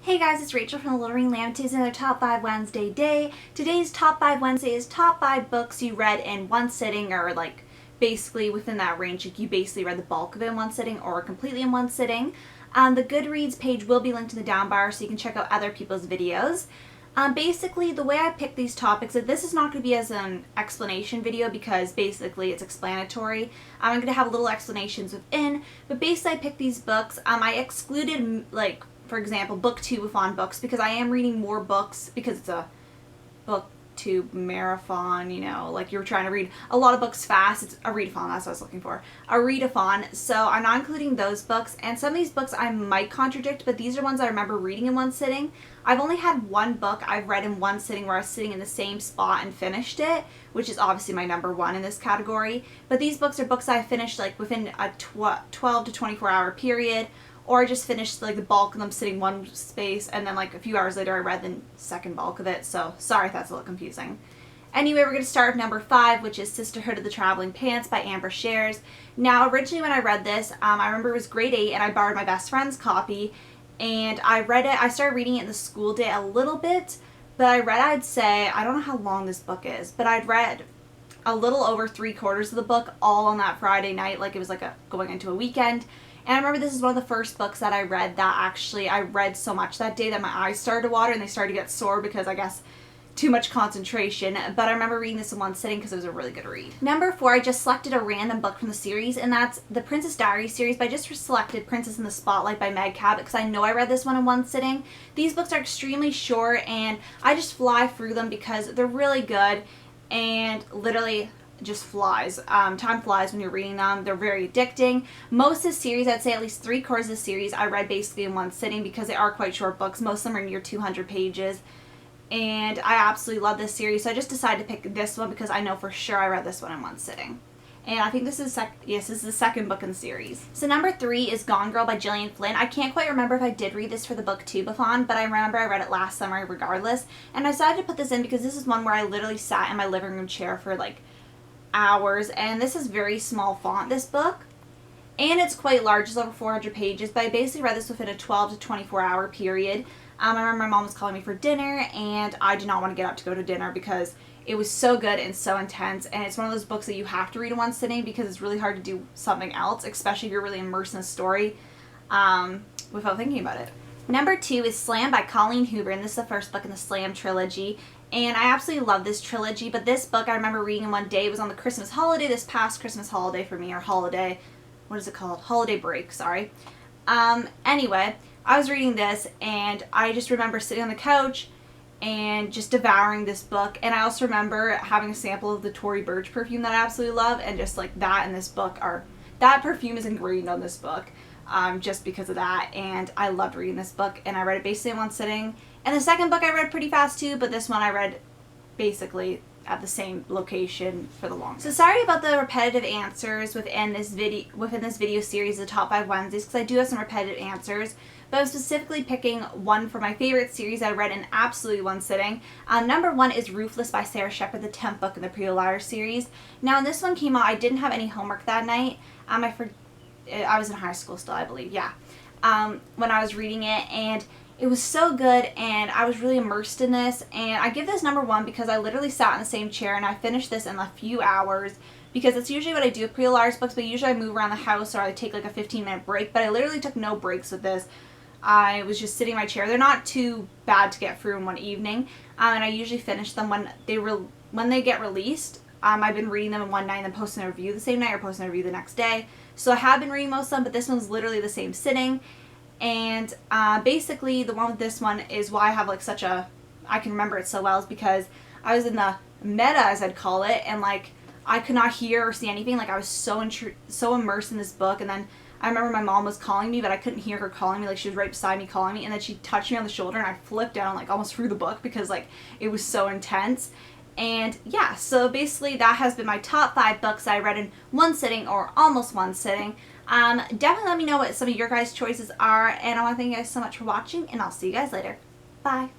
Hey guys, it's Rachel from the Little Ring Lamb. Today's another Top 5 Wednesday day. Today's Top 5 Wednesday is top 5 books you read in one sitting, or like basically within that range. Like you basically read the bulk of it in one sitting or completely in one sitting. The Goodreads page will be linked in the down bar so you can check out other people's videos. Basically, the way I picked these topics, this is not going to be as an explanation video because basically it's explanatory. I'm going to have little explanations within, but basically I picked these books. I excluded, like, for example, booktube-a-thon books because I am reading more books because it's a booktube marathon, you know, like you're trying to read a lot of books fast. It's a readathon, that's what I was looking for. A readathon. So I'm not including those books, and some of these books I might contradict, but these are ones I remember reading in one sitting. I've only had one book I've read in one sitting where I was sitting in the same spot and finished it, which is obviously my number one in this category. But these books are books I finished like within a 12 to 24 hour period, or I just finished like the bulk of them sitting one space, and then like a few hours later I read the second bulk of it. So sorry if that's a little confusing. Anyway, we're going to start with number 5, which is Sisterhood of the Traveling Pants by Amber Shares. Now, originally when I read this, I remember it was grade 8 and I borrowed my best friend's copy, and I read it. I started reading it in the school day a little bit, but I'd say, I don't know how long this book is, but I'd read a little over 3/4 of the book all on that Friday night, like it was like going into a weekend. And I remember this is one of the first books that I read that actually I read so much that day that my eyes started to water and they started to get sore because I guess too much concentration. But I remember reading this in one sitting because it was a really good read. Number 4, I just selected a random book from the series, and that's the Princess Diaries series, but I just selected Princess in the Spotlight by Meg Cabot because I know I read this one in one sitting. These books are extremely short and I just fly through them because they're really good and literally just flies. Time flies when you're reading them. They're very addicting. Most of the series, I'd say at least 3/4 of the series, I read basically in one sitting because they are quite short books. Most of them are near 200 pages. And I absolutely love this series, so I just decided to pick this one because I know for sure I read this one in one sitting. And I think this is this is the second book in the series. So number 3 is Gone Girl by Gillian Flynn. I can't quite remember if I did read this for the booktube-a-thon, but I remember I read it last summer regardless. And I decided to put this in because this is one where I literally sat in my living room chair for like hours, and this is very small font, this book. And it's quite large, it's over 400 pages, but I basically read this within a 12 to 24 hour period. I remember my mom was calling me for dinner, and I did not want to get up to go to dinner because it was so good and so intense, and it's one of those books that you have to read in one sitting because it's really hard to do something else, especially if you're really immersed in a story without thinking about it. Number 2 is Slam by Colleen Hoover, and this is the first book in the Slam trilogy. And I absolutely love this trilogy, but this book I remember reading in one day. It was on the Christmas holiday, this past Christmas holiday for me, or holiday, what is it called? Holiday break, sorry. Anyway, I was reading this, and I just remember sitting on the couch and just devouring this book. And I also remember having a sample of the Tory Burch perfume that I absolutely love, and just like that and this book that perfume is ingrained on this book. Just because of that, and I loved reading this book, and I read it basically in one sitting. And the second book I read pretty fast too, but this one I read basically at the same location for the longest. So sorry about the repetitive answers within this video series, the Top 5 Wednesdays, because I do have some repetitive answers, but I'm specifically picking one for my favorite series I read in absolutely one sitting. Number 1 is Ruthless by Sarah Shepard, the 10th book in the Pretty Liars series. Now when this one came out, I didn't have any homework that night. I was in high school still, I believe, yeah, when I was reading it, and it was so good, and I was really immersed in this, and I give this number 1 because I literally sat in the same chair, and I finished this in a few hours, because it's usually what I do with Pretty Liars books, but usually I move around the house, or I take like a 15-minute break, but I literally took no breaks with this. I was just sitting in my chair. They're not too bad to get through in one evening, and I usually finish them when they get released. I've been reading them in one night and then posting a review the same night or posting a review the next day. So I have been reading most of them, but this one's literally the same sitting. And basically the one with this one is why I have like I can remember it so well, is because I was in the meta, as I'd call it, and like I could not hear or see anything. Like I was so immersed in this book, and then I remember my mom was calling me, but I couldn't hear her calling me. Like she was right beside me calling me, and then she touched me on the shoulder, and I flipped down like almost through the book because like it was so intense. And yeah, so basically that has been my top 5 books I read in one sitting or almost one sitting. Definitely let me know what some of your guys' choices are, and I want to thank you guys so much for watching, and I'll see you guys later. Bye.